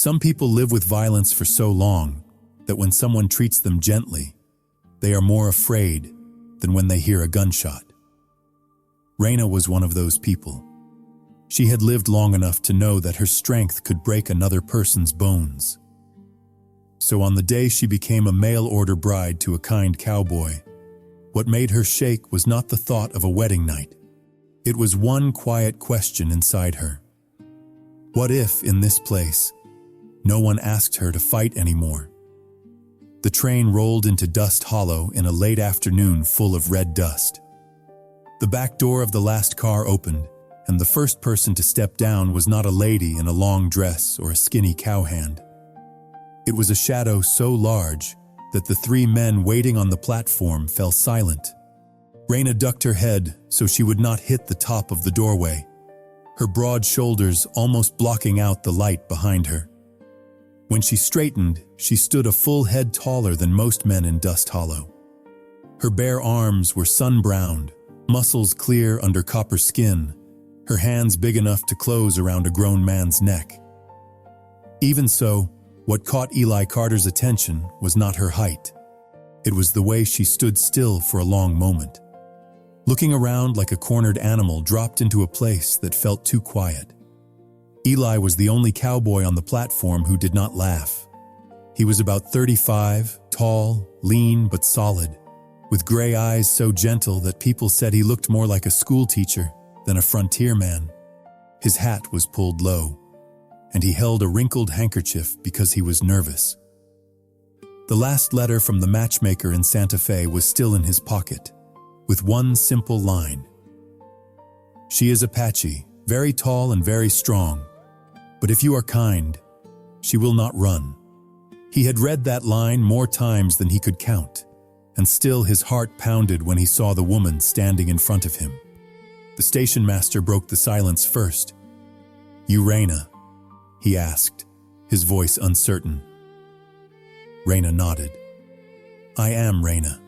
Some people live with violence for so long that when someone treats them gently, they are more afraid than when they hear a gunshot. Raina was one of those people. She had lived long enough to know that her strength could break another person's bones. So on the day she became a mail-order bride to a kind cowboy, what made her shake was not the thought of a wedding night. It was one quiet question inside her. What if, in this place, no one asked her to fight anymore? The train rolled into Dust Hollow in a late afternoon full of red dust. The back door of the last car opened, and the first person to step down was not a lady in a long dress or a skinny cowhand. It was a shadow so large that the three men waiting on the platform fell silent. Raina ducked her head so she would not hit the top of the doorway, her broad shoulders almost blocking out the light behind her. When she straightened, she stood a full head taller than most men in Dust Hollow. Her bare arms were sun-browned, muscles clear under copper skin, her hands big enough to close around a grown man's neck. Even so, what caught Eli Carter's attention was not her height. It was the way she stood still for a long moment, looking around like a cornered animal dropped into a place that felt too quiet. Eli was the only cowboy on the platform who did not laugh. He was about 35, tall, lean but solid, with gray eyes so gentle that people said he looked more like a schoolteacher than a frontier man. His hat was pulled low, and he held a wrinkled handkerchief because he was nervous. The last letter from the matchmaker in Santa Fe was still in his pocket, with one simple line. She is Apache, very tall and very strong, but if you are kind, she will not run. He had read that line more times than he could count, and still his heart pounded when he saw the woman standing in front of him. The station master broke the silence first. "You Raina?" he asked, his voice uncertain. Raina nodded. "I am Raina."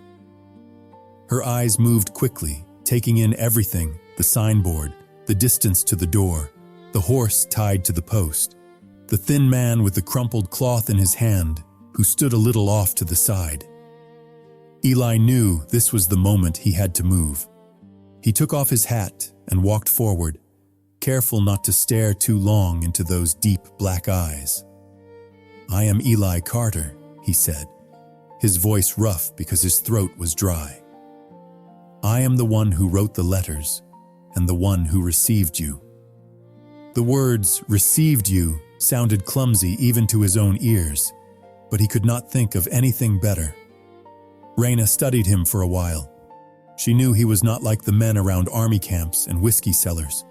Her eyes moved quickly, taking in everything, the signboard, the distance to the door, the horse tied to the post, the thin man with the crumpled cloth in his hand who stood a little off to the side. Eli knew this was the moment he had to move. He took off his hat and walked forward, careful not to stare too long into those deep black eyes. "I am Eli Carter," he said, his voice rough because his throat was dry. "I am the one who wrote the letters and the one who received you." The words "received you" sounded clumsy even to his own ears, but he could not think of anything better. Raina studied him for a while. She knew he was not like the men around army camps and whiskey cellars.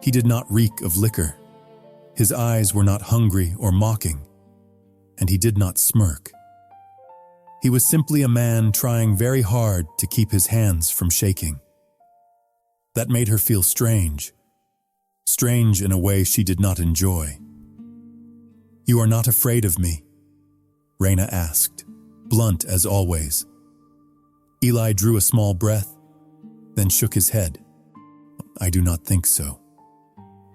He did not reek of liquor. His eyes were not hungry or mocking, and he did not smirk. He was simply a man trying very hard to keep his hands from shaking. That made her feel strange in a way she did not enjoy. "You are not afraid of me?" Raina asked, blunt as always. Eli drew a small breath, then shook his head. "I do not think so,"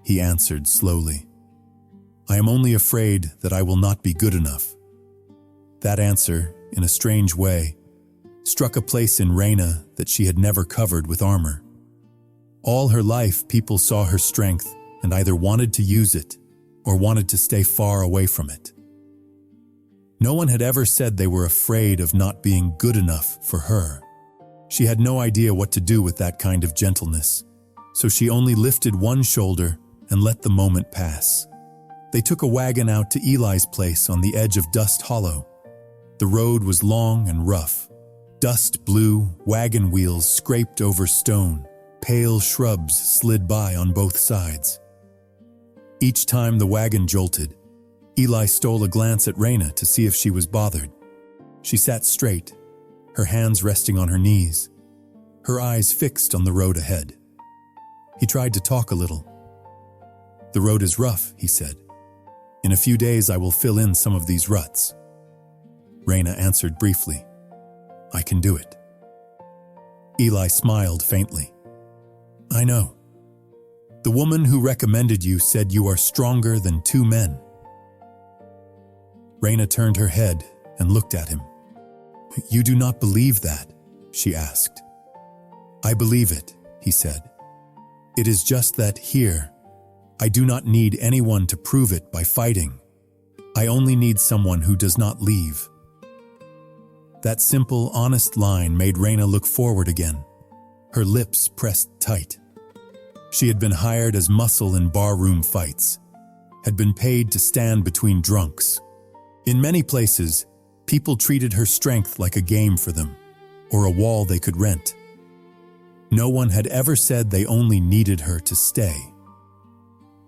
he answered slowly. "I am only afraid that I will not be good enough." That answer, in a strange way, struck a place in Raina that she had never covered with armor. All her life, people saw her strength and either wanted to use it or wanted to stay far away from it. No one had ever said they were afraid of not being good enough for her. She had no idea what to do with that kind of gentleness, so she only lifted one shoulder and let the moment pass. They took a wagon out to Eli's place on the edge of Dust Hollow. The road was long and rough. Dust blew, wagon wheels scraped over stone, pale shrubs slid by on both sides. Each time the wagon jolted, Eli stole a glance at Raina to see if she was bothered. She sat straight, her hands resting on her knees, her eyes fixed on the road ahead. He tried to talk a little. "The road is rough," he said. "In a few days I will fill in some of these ruts." Raina answered briefly, "I can do it." Eli smiled faintly. "I know. The woman who recommended you said you are stronger than two men." Raina turned her head and looked at him. "You do not believe that?" she asked. "I believe it," he said. "It is just that here, I do not need anyone to prove it by fighting. I only need someone who does not leave." That simple, honest line made Raina look forward again, her lips pressed tight. She had been hired as muscle in barroom fights, had been paid to stand between drunks. In many places, people treated her strength like a game for them, or a wall they could rent. No one had ever said they only needed her to stay.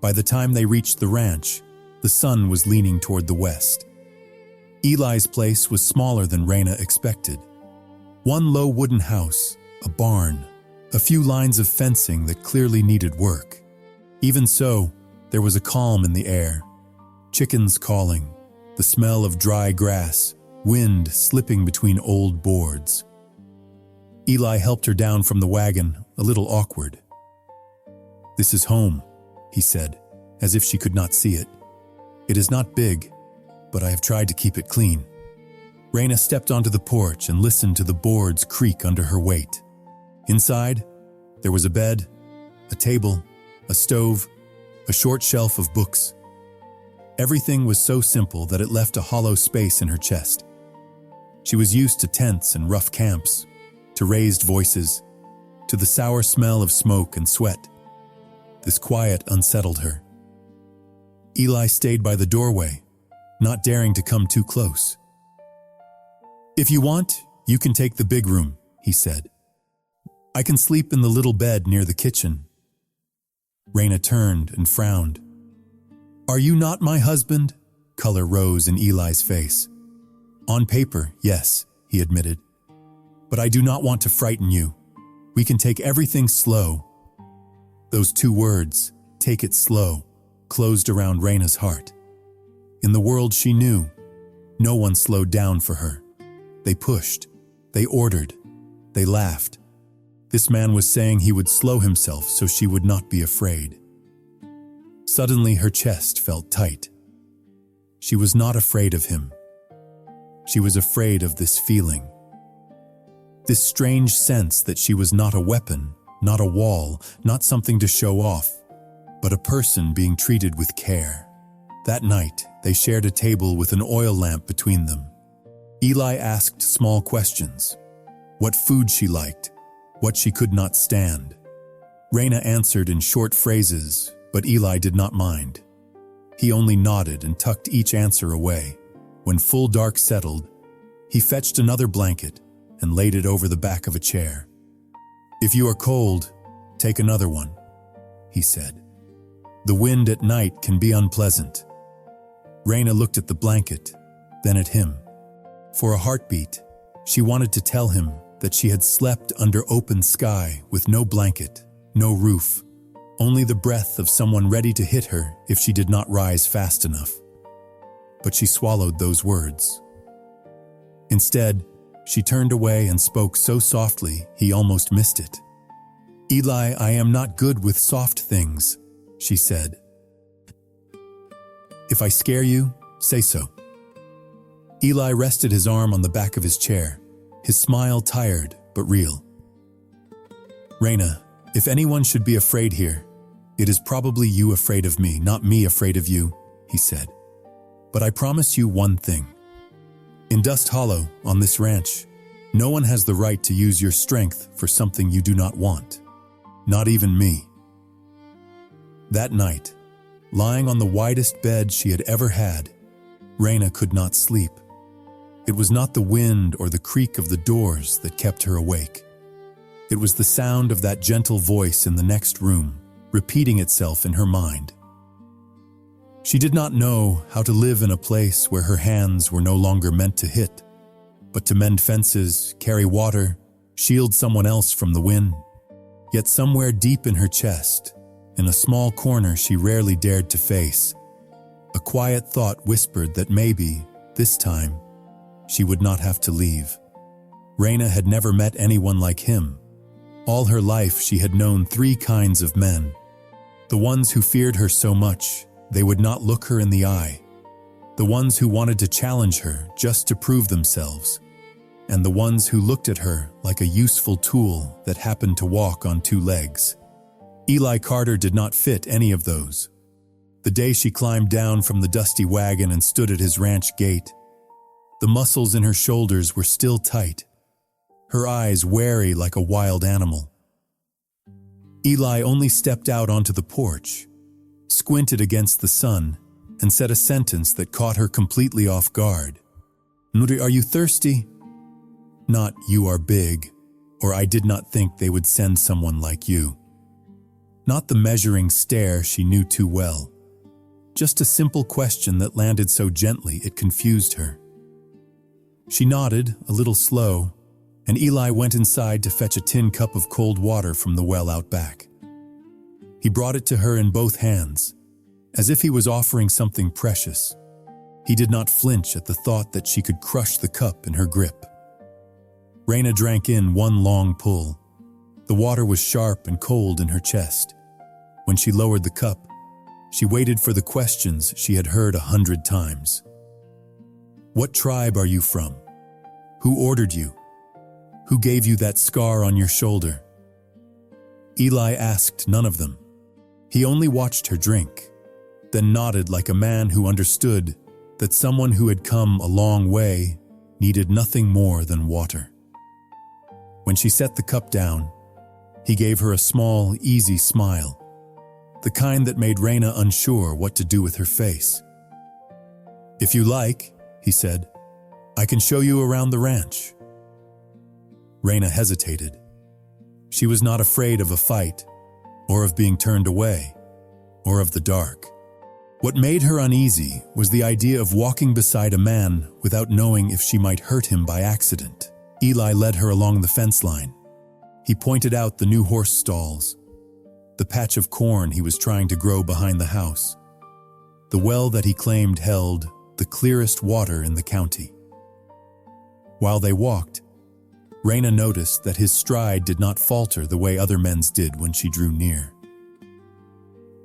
By the time they reached the ranch, the sun was leaning toward the west. Eli's place was smaller than Raina expected. One low wooden house, a barn, a few lines of fencing that clearly needed work. Even so, there was a calm in the air. Chickens calling, the smell of dry grass, wind slipping between old boards. Eli helped her down from the wagon, a little awkward. "This is home," he said, as if she could not see it. "It is not big, but I have tried to keep it clean." Raina stepped onto the porch and listened to the boards creak under her weight. Inside, there was a bed, a table, a stove, a short shelf of books. Everything was so simple that it left a hollow space in her chest. She was used to tents and rough camps, to raised voices, to the sour smell of smoke and sweat. This quiet unsettled her. Eli stayed by the doorway, not daring to come too close. "If you want, you can take the big room," he said. "I can sleep in the little bed near the kitchen." Raina turned and frowned. "Are you not my husband?" Color rose in Eli's face. "On paper, yes," he admitted. "But I do not want to frighten you. We can take everything slow." Those two words, "take it slow," closed around Raina's heart. In the world she knew, no one slowed down for her. They pushed, they ordered, they laughed. This man was saying he would slow himself so she would not be afraid. Suddenly her chest felt tight. She was not afraid of him. She was afraid of this feeling. This strange sense that she was not a weapon, not a wall, not something to show off, but a person being treated with care. That night, they shared a table with an oil lamp between them. Eli asked small questions. What food she liked, what she could not stand. Raina answered in short phrases, but Eli did not mind. He only nodded and tucked each answer away. When full dark settled, he fetched another blanket and laid it over the back of a chair. "If you are cold, take another one," he said. "The wind at night can be unpleasant." Raina looked at the blanket, then at him. For a heartbeat, she wanted to tell him that she had slept under open sky with no blanket, no roof, only the breath of someone ready to hit her if she did not rise fast enough. But she swallowed those words. Instead, she turned away and spoke so softly he almost missed it. "Eli, I am not good with soft things," she said. "If I scare you, say so." Eli rested his arm on the back of his chair, his smile tired but real. "Raina, if anyone should be afraid here, it is probably you afraid of me, not me afraid of you," he said. "But I promise you one thing. In Dust Hollow, on this ranch, no one has the right to use your strength for something you do not want. Not even me." That night, lying on the widest bed she had ever had, Raina could not sleep. It was not the wind or the creak of the doors that kept her awake. It was the sound of that gentle voice in the next room, repeating itself in her mind. She did not know how to live in a place where her hands were no longer meant to hit, but to mend fences, carry water, shield someone else from the wind. Yet somewhere deep in her chest, in a small corner she rarely dared to face, a quiet thought whispered that maybe, this time, she would not have to leave. Raina had never met anyone like him. All her life she had known three kinds of men. The ones who feared her so much, they would not look her in the eye. The ones who wanted to challenge her just to prove themselves, and the ones who looked at her like a useful tool that happened to walk on two legs. Eli Carter did not fit any of those. The day she climbed down from the dusty wagon and stood at his ranch gate, the muscles in her shoulders were still tight, her eyes wary like a wild animal. Eli only stepped out onto the porch, squinted against the sun, and said a sentence that caught her completely off guard. "Nuri, are you thirsty?" Not "you are big," or "I did not think they would send someone like you." Not the measuring stare she knew too well. Just a simple question that landed so gently it confused her. She nodded, a little slow, and Eli went inside to fetch a tin cup of cold water from the well out back. He brought it to her in both hands, as if he was offering something precious. He did not flinch at the thought that she could crush the cup in her grip. Raina drank in one long pull. The water was sharp and cold in her chest. When she lowered the cup, she waited for the questions she had heard 100 times. "What tribe are you from? Who ordered you? Who gave you that scar on your shoulder?" Eli asked none of them. He only watched her drink, then nodded like a man who understood that someone who had come a long way needed nothing more than water. When she set the cup down, he gave her a small, easy smile, the kind that made Raina unsure what to do with her face. "If you like," he said, "I can show you around the ranch." Raina hesitated. She was not afraid of a fight, or of being turned away, or of the dark. What made her uneasy was the idea of walking beside a man without knowing if she might hurt him by accident. Eli led her along the fence line. He pointed out the new horse stalls, the patch of corn he was trying to grow behind the house, the well that he claimed held the clearest water in the county. While they walked, Raina noticed that his stride did not falter the way other men's did when she drew near.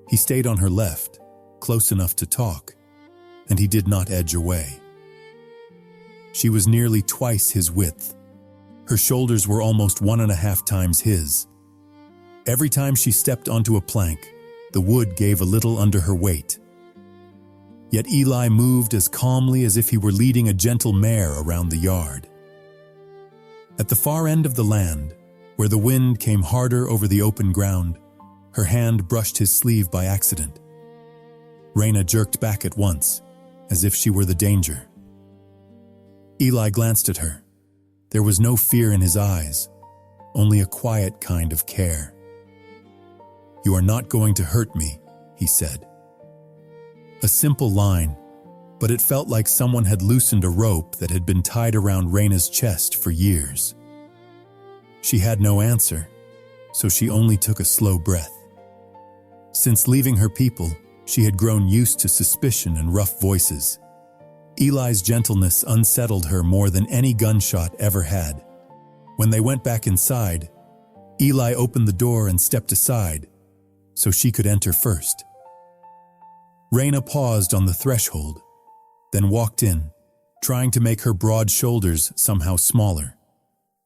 He stayed on her left, close enough to talk, and he did not edge away. She was nearly twice his width. Her shoulders were almost 1.5 times his. Every time she stepped onto a plank, the wood gave a little under her weight. Yet Eli moved as calmly as if he were leading a gentle mare around the yard. At the far end of the land, where the wind came harder over the open ground, her hand brushed his sleeve by accident. Raina jerked back at once, as if she were the danger. Eli glanced at her. There was no fear in his eyes, only a quiet kind of care. "You are not going to hurt me," he said. A simple line, but it felt like someone had loosened a rope that had been tied around Raina's chest for years. She had no answer, so she only took a slow breath. Since leaving her people, she had grown used to suspicion and rough voices. Eli's gentleness unsettled her more than any gunshot ever had. When they went back inside, Eli opened the door and stepped aside so she could enter first. Raina paused on the threshold, then walked in, trying to make her broad shoulders somehow smaller,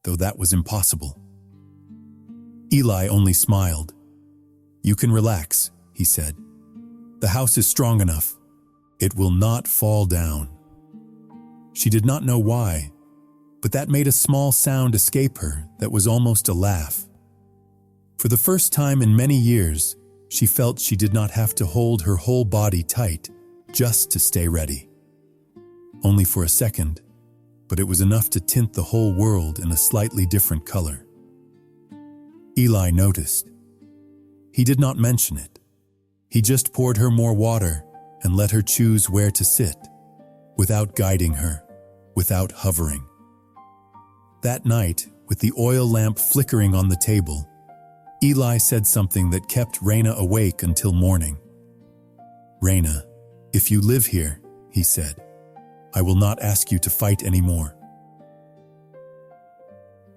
though that was impossible. Eli only smiled. "You can relax," he said. "The house is strong enough. It will not fall down." She did not know why, but that made a small sound escape her that was almost a laugh. For the first time in many years, she felt she did not have to hold her whole body tight just to stay ready. Only for a second, but it was enough to tint the whole world in a slightly different color. Eli noticed. He did not mention it. He just poured her more water and let her choose where to sit, without guiding her, without hovering. That night, with the oil lamp flickering on the table, Eli said something that kept Raina awake until morning. "Raina, if you live here," he said, "I will not ask you to fight anymore."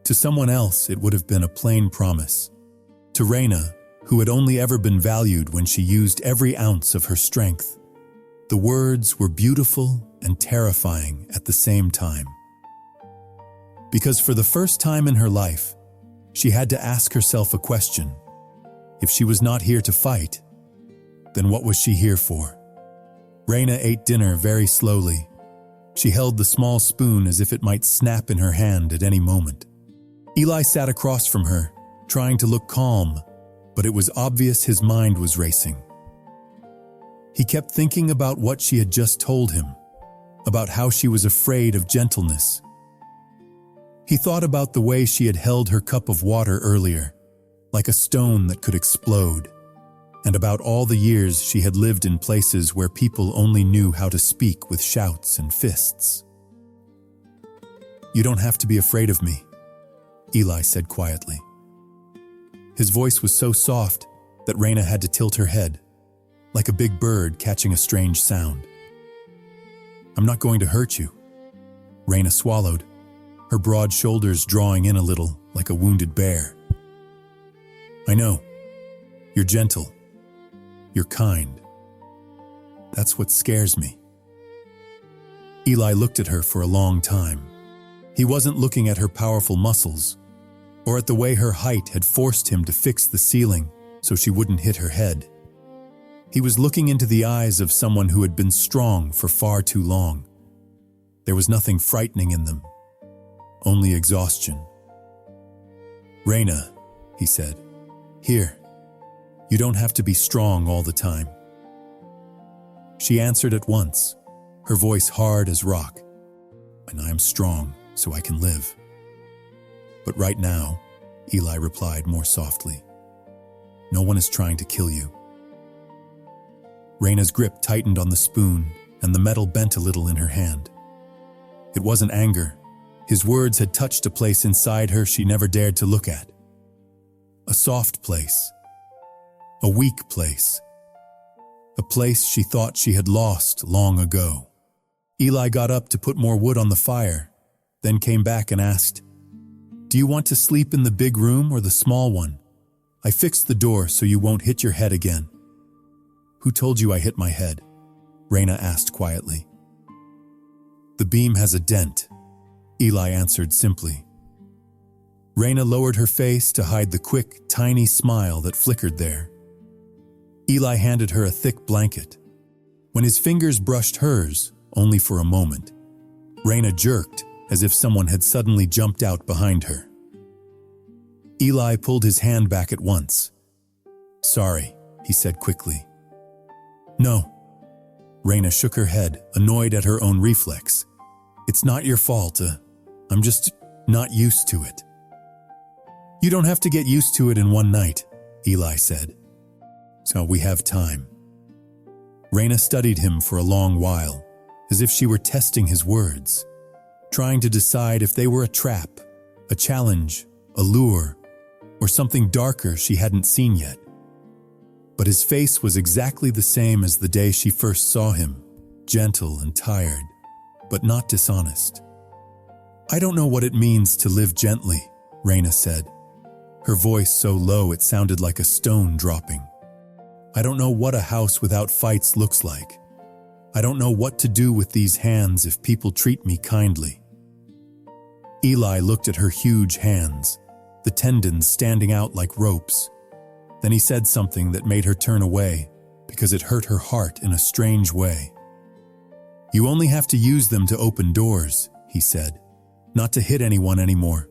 To someone else, it would have been a plain promise. To Raina, who had only ever been valued when she used every ounce of her strength, The words were beautiful and terrifying at the same time. Because for the first time in her life, she had to ask herself a question. If she was not here to fight, then what was she here for? Raina ate dinner very slowly. She held the small spoon as if it might snap in her hand at any moment. Eli sat across from her, trying to look calm, but it was obvious his mind was racing. He kept thinking about what she had just told him, about how she was afraid of gentleness. He thought about the way she had held her cup of water earlier, like a stone that could explode, and about all the years she had lived in places where people only knew how to speak with shouts and fists. "You don't have to be afraid of me," Eli said quietly. His voice was so soft that Raina had to tilt her head, like a big bird catching a strange sound. "I'm not going to hurt you." Raina swallowed, her broad shoulders drawing in a little like a wounded bear. "I know. You're gentle. You're kind. That's what scares me." Eli looked at her for a long time. He wasn't looking at her powerful muscles, or at the way her height had forced him to fix the ceiling so she wouldn't hit her head. He was looking into the eyes of someone who had been strong for far too long. There was nothing frightening in them, only exhaustion. "Raina," he said, "here. You don't have to be strong all the time." She answered at once, her voice hard as rock. "And I am strong so I can live." "But right now," Eli replied more softly, "no one is trying to kill you." Raina's grip tightened on the spoon, and the metal bent a little in her hand. It wasn't anger. His words had touched a place inside her she never dared to look at. A soft place. A weak place. A place she thought she had lost long ago. Eli got up to put more wood on the fire, then came back and asked, "Do you want to sleep in the big room or the small one? I fixed the door so you won't hit your head again." "Who told you I hit my head?" Raina asked quietly. "The beam has a dent," Eli answered simply. Raina lowered her face to hide the quick, tiny smile that flickered there. Eli handed her a thick blanket. When his fingers brushed hers, only for a moment, Raina jerked as if someone had suddenly jumped out behind her. Eli pulled his hand back at once. "Sorry," he said quickly. "No." Raina shook her head, annoyed at her own reflex. "It's not your fault. I'm just not used to it." "You don't have to get used to it in one night," Eli said. "So we have time." Raina studied him for a long while, as if she were testing his words, trying to decide if they were a trap, a challenge, a lure, or something darker she hadn't seen yet. But his face was exactly the same as the day she first saw him, gentle and tired, but not dishonest. "I don't know what it means to live gently," Raina said, her voice so low it sounded like a stone dropping. "I don't know what a house without fights looks like. I don't know what to do with these hands if people treat me kindly." Eli looked at her huge hands, the tendons standing out like ropes. Then he said something that made her turn away because it hurt her heart in a strange way. "You only have to use them to open doors," he said, "not to hit anyone anymore."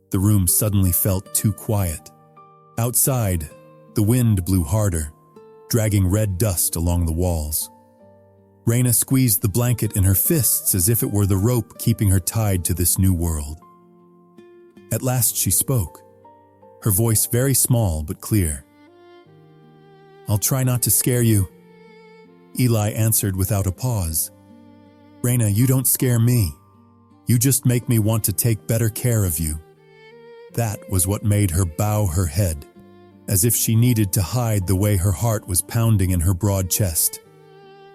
The room suddenly felt too quiet. Outside, the wind blew harder, dragging red dust along the walls. Raina squeezed the blanket in her fists as if it were the rope keeping her tied to this new world. At last she spoke, her voice very small but clear. "I'll try not to scare you," Eli answered without a pause. "Raina, you don't scare me. You just make me want to take better care of you." That was what made her bow her head, as if she needed to hide the way her heart was pounding in her broad chest.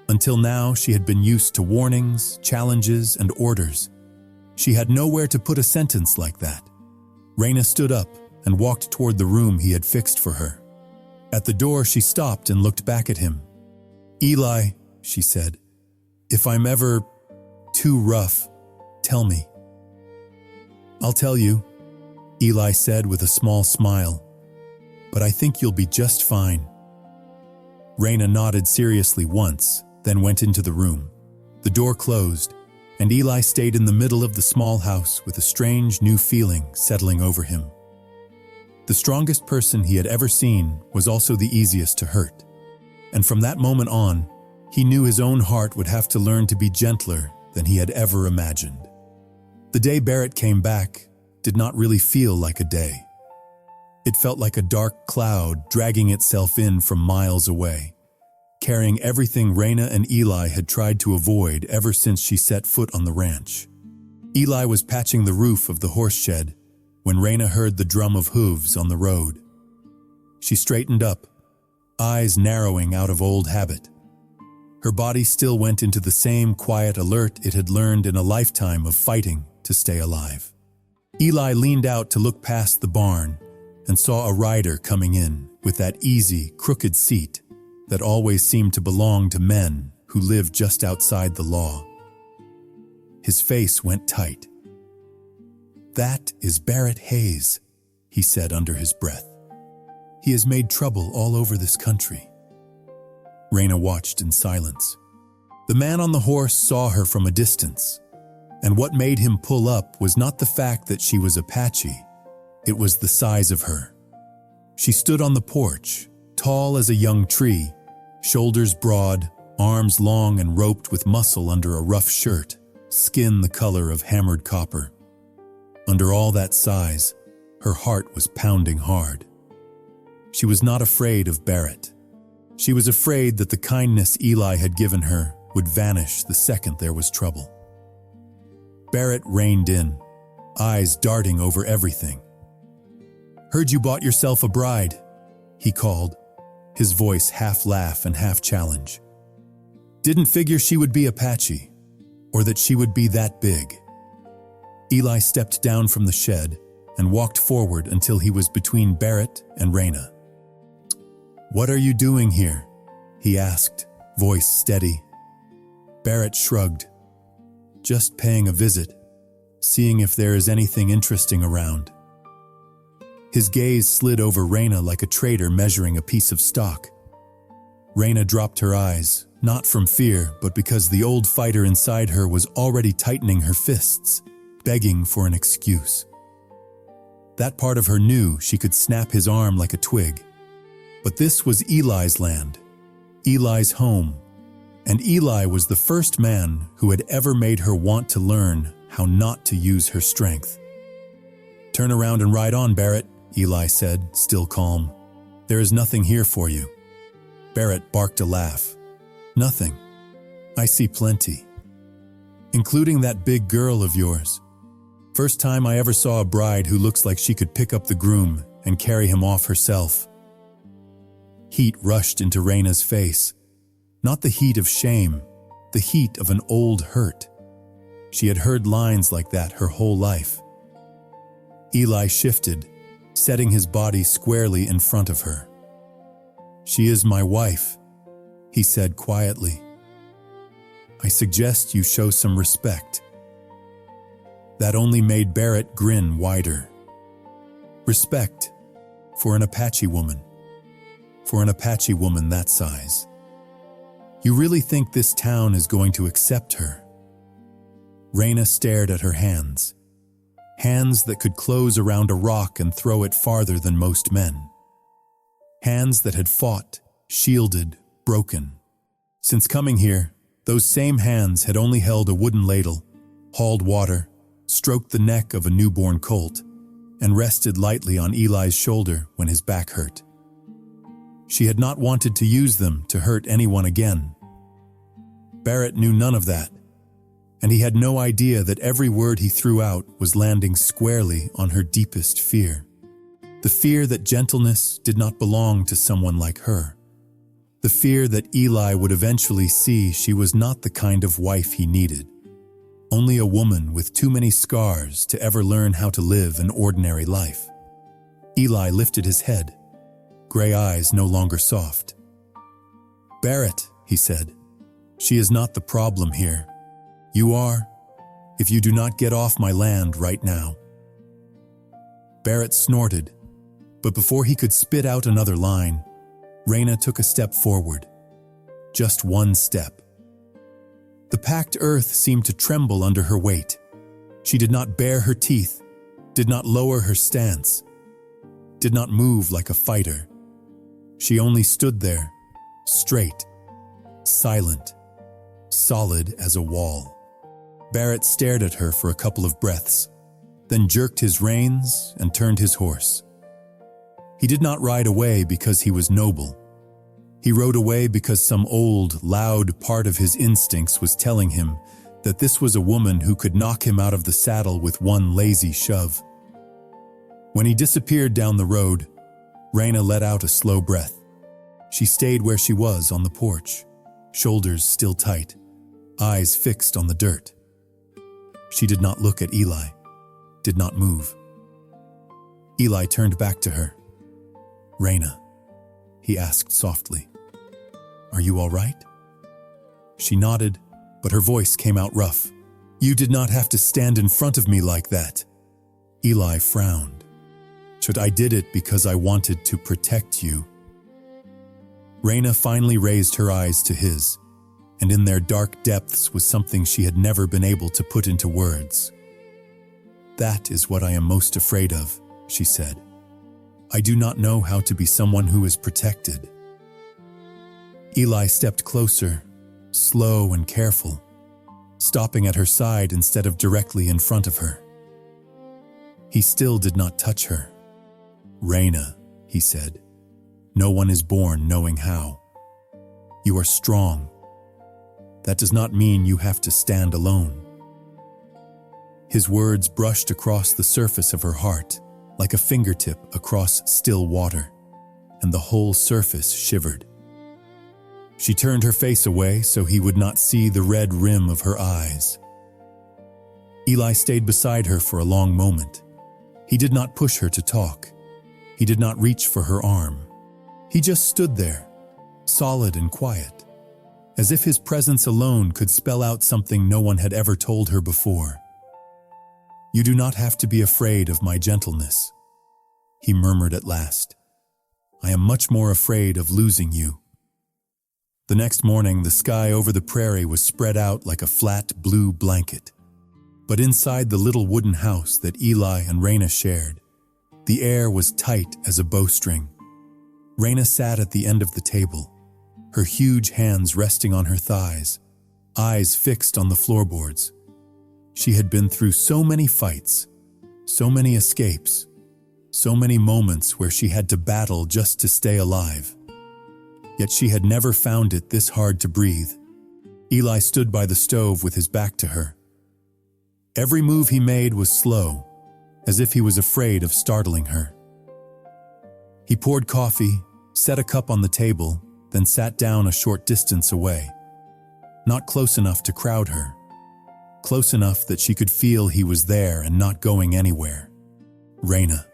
Until now, she had been used to warnings, challenges, and orders. She had nowhere to put a sentence like that. Raina stood up and walked toward the room he had fixed for her. At the door, she stopped and looked back at him. "Eli, she said. "If I'm ever too rough, tell me." "I'll tell you," Eli said with a small smile, "but I think you'll be just fine." Raina nodded seriously once, then went into the room. The door closed, and Eli stayed in the middle of the small house with a strange new feeling settling over him. The strongest person he had ever seen was also the easiest to hurt. And from that moment on, he knew his own heart would have to learn to be gentler than he had ever imagined. The day Barrett came back did not really feel like a day. It felt like a dark cloud dragging itself in from miles away, carrying everything Raina and Eli had tried to avoid ever since she set foot on the ranch. Eli was patching the roof of the horse shed when Raina heard the drum of hooves on the road. She straightened up, eyes narrowing out of old habit. Her body still went into the same quiet alert it had learned in a lifetime of fighting to stay alive. Eli leaned out to look past the barn and saw a rider coming in with that easy, crooked seat that always seemed to belong to men who lived just outside the law. His face went tight. "That is Barrett Hayes," he said under his breath. "He has made trouble all over this country." Raina watched in silence. The man on the horse saw her from a distance, and what made him pull up was not the fact that she was Apache. It was the size of her. She stood on the porch, tall as a young tree, shoulders broad, arms long and roped with muscle under a rough shirt, skin the color of hammered copper. Under all that size, her heart was pounding hard. She was not afraid of Barrett. She was afraid that the kindness Eli had given her would vanish the second there was trouble. Barrett reined in, eyes darting over everything. "Heard you bought yourself a bride," he called, his voice half laugh and half challenge. "Didn't figure she would be Apache, or that she would be that big." Eli stepped down from the shed and walked forward until he was between Barrett and Raina. "What are you doing here?" he asked, voice steady. Barrett shrugged. "Just paying a visit, seeing if there is anything interesting around." His gaze slid over Raina like a trader measuring a piece of stock. Raina dropped her eyes, not from fear, but because the old fighter inside her was already tightening her fists, begging for an excuse. That part of her knew she could snap his arm like a twig. But this was Eli's land, Eli's home, and Eli was the first man who had ever made her want to learn how not to use her strength. "Turn around and ride on, Barrett," Eli said, still calm. "There is nothing here for you." Barrett barked a laugh. "Nothing. I see plenty. Including that big girl of yours. First time I ever saw a bride who looks like she could pick up the groom and carry him off herself." Heat rushed into Raina's face. Not the heat of shame, the heat of an old hurt. She had heard lines like that her whole life. Eli shifted, setting his body squarely in front of her. "She is my wife," he said quietly. "I suggest you show some respect." That only made Barrett grin wider. Respect for an Apache woman. For an Apache woman that size. "You really think this town is going to accept her?" Raina stared at her hands. Hands that could close around a rock and throw it farther than most men. Hands that had fought, shielded, broken. Since coming here, those same hands had only held a wooden ladle, hauled water, stroked the neck of a newborn colt, and rested lightly on Eli's shoulder when his back hurt. She had not wanted to use them to hurt anyone again. Barrett knew none of that, and he had no idea that every word he threw out was landing squarely on her deepest fear. The fear that gentleness did not belong to someone like her. The fear that Eli would eventually see she was not the kind of wife he needed. Only a woman with too many scars to ever learn how to live an ordinary life. Eli lifted his head, gray eyes no longer soft. "Barrett," he said, She is not the problem here. You are, if you do not get off my land right now." Barrett snorted, but before he could spit out another line, Reyna took a step forward. Just one step. The packed earth seemed to tremble under her weight. She did not bare her teeth, did not lower her stance, did not move like a fighter. She only stood there, straight, silent, solid as a wall. Barrett stared at her for a couple of breaths, then jerked his reins and turned his horse. He did not ride away because he was noble. He rode away because some old, loud part of his instincts was telling him that this was a woman who could knock him out of the saddle with one lazy shove. When he disappeared down the road, Reyna let out a slow breath. She stayed where she was on the porch, shoulders still tight, eyes fixed on the dirt. She did not look at Eli, did not move. Eli turned back to her. "Reyna," he asked softly, "are you all right?" She nodded, but her voice came out rough. "You did not have to stand in front of me like that." Eli frowned. "I did it because I wanted to protect you." Reyna finally raised her eyes to his, and in their dark depths was something she had never been able to put into words. "That is what I am most afraid of," she said. "I do not know how to be someone who is protected." Eli stepped closer, slow and careful, stopping at her side instead of directly in front of her. He still did not touch her. "Reyna," he said, "no one is born knowing how. You are strong. That does not mean you have to stand alone." His words brushed across the surface of her heart, like a fingertip across still water, and the whole surface shivered. She turned her face away so he would not see the red rim of her eyes. Eli stayed beside her for a long moment. He did not push her to talk. He did not reach for her arm. He just stood there, solid and quiet, as if his presence alone could spell out something no one had ever told her before. "You do not have to be afraid of my gentleness," he murmured at last. "I am much more afraid of losing you." The next morning, the sky over the prairie was spread out like a flat blue blanket. But inside the little wooden house that Eli and Reyna shared, the air was tight as a bowstring. Reyna sat at the end of the table, her huge hands resting on her thighs, eyes fixed on the floorboards. She had been through so many fights, so many escapes, so many moments where she had to battle just to stay alive. Yet she had never found it this hard to breathe. Eli stood by the stove with his back to her. Every move he made was slow, as if he was afraid of startling her. He poured coffee, set a cup on the table, then sat down a short distance away. Not close enough to crowd her. Close enough that she could feel he was there and not going anywhere. "Reyna,"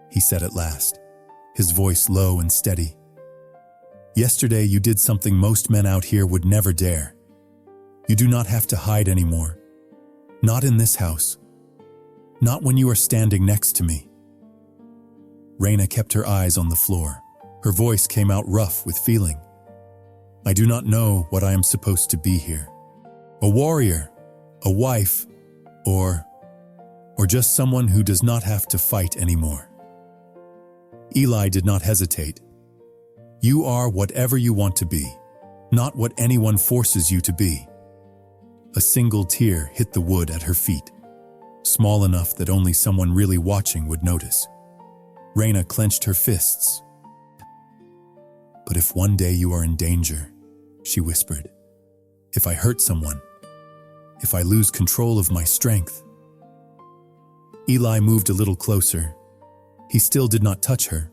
he said at last, his voice low and steady. "Yesterday you did something most men out here would never dare. You do not have to hide anymore. Not in this house. Not when you are standing next to me." Reyna kept her eyes on the floor. Her voice came out rough with feeling. "I do not know what I am supposed to be here. A warrior, a wife, or just someone who does not have to fight anymore." Eli did not hesitate. "You are whatever you want to be, not what anyone forces you to be." A single tear hit the wood at her feet, small enough that only someone really watching would notice. Reyna clenched her fists. "But if one day you are in danger," she whispered, "if I hurt someone, if I lose control of my strength." Eli moved a little closer. He still did not touch her,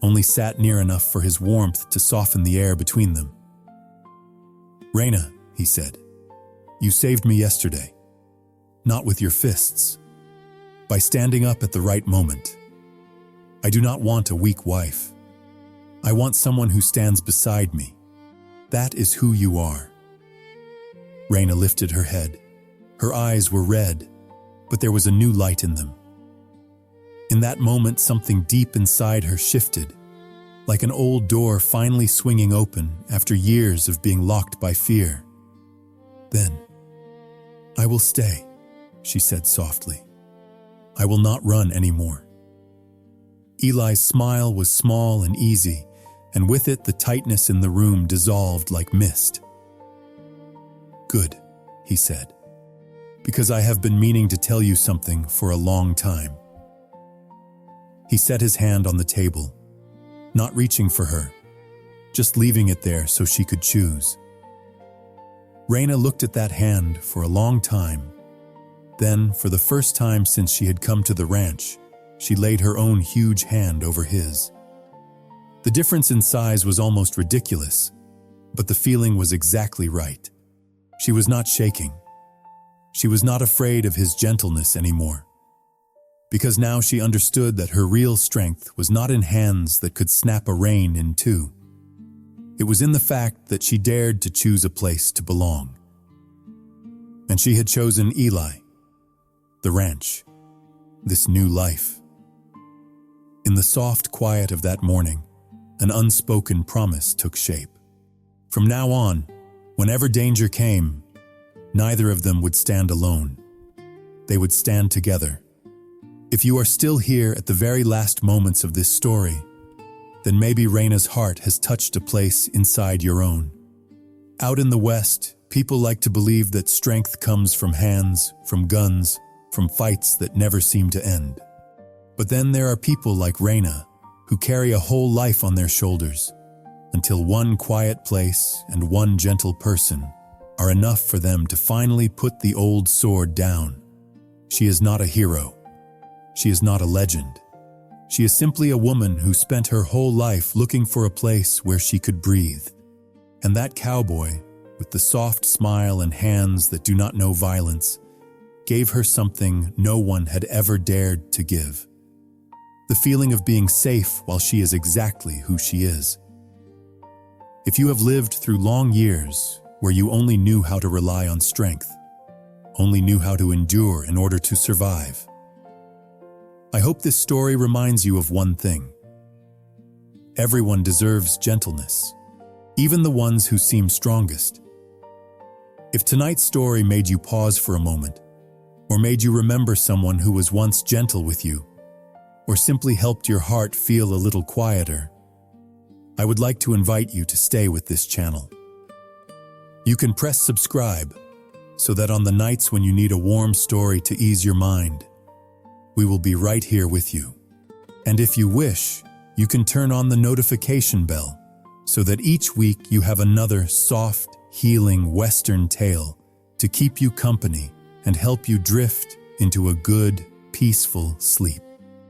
only sat near enough for his warmth to soften the air between them. "Reyna," he said, "you saved me yesterday. Not with your fists. By standing up at the right moment. I do not want a weak wife. I want someone who stands beside me. That is who you are. Raina lifted her head. Her eyes were red, but there was a new light in them. In that moment, something deep inside her shifted, like an old door finally swinging open after years of being locked by fear. Then, "I will stay," she said softly. "I will not run anymore." Eli's smile was small and easy, and with it the tightness in the room dissolved like mist. "Good," he said, "because I have been meaning to tell you something for a long time." He set his hand on the table, not reaching for her, just leaving it there so she could choose. Raina looked at that hand for a long time. Then, for the first time since she had come to the ranch, she laid her own huge hand over his. The difference in size was almost ridiculous, but the feeling was exactly right. She was not shaking. She was not afraid of his gentleness anymore, because now she understood that her real strength was not in hands that could snap a rein in two. It was in the fact that she dared to choose a place to belong. And she had chosen Eli, the ranch, this new life. In the soft quiet of that morning, an unspoken promise took shape. From now on, whenever danger came, neither of them would stand alone. They would stand together. If you are still here at the very last moments of this story, then maybe Raina's heart has touched a place inside your own. Out in the West, people like to believe that strength comes from hands, from guns, from fights that never seem to end. But then there are people like Raina, who carry a whole life on their shoulders, until one quiet place and one gentle person are enough for them to finally put the old sword down. She is not a hero. She is not a legend. She is simply a woman who spent her whole life looking for a place where she could breathe. And that cowboy, with the soft smile and hands that do not know violence, gave her something no one had ever dared to give. The feeling of being safe while she is exactly who she is. If you have lived through long years where you only knew how to rely on strength, only knew how to endure in order to survive, I hope this story reminds you of one thing. Everyone deserves gentleness, even the ones who seem strongest. If tonight's story made you pause for a moment, or made you remember someone who was once gentle with you, or simply helped your heart feel a little quieter, I would like to invite you to stay with this channel. You can press subscribe so that on the nights when you need a warm story to ease your mind, we will be right here with you. And if you wish, you can turn on the notification bell so that each week you have another soft, healing Western tale to keep you company and help you drift into a good, peaceful sleep.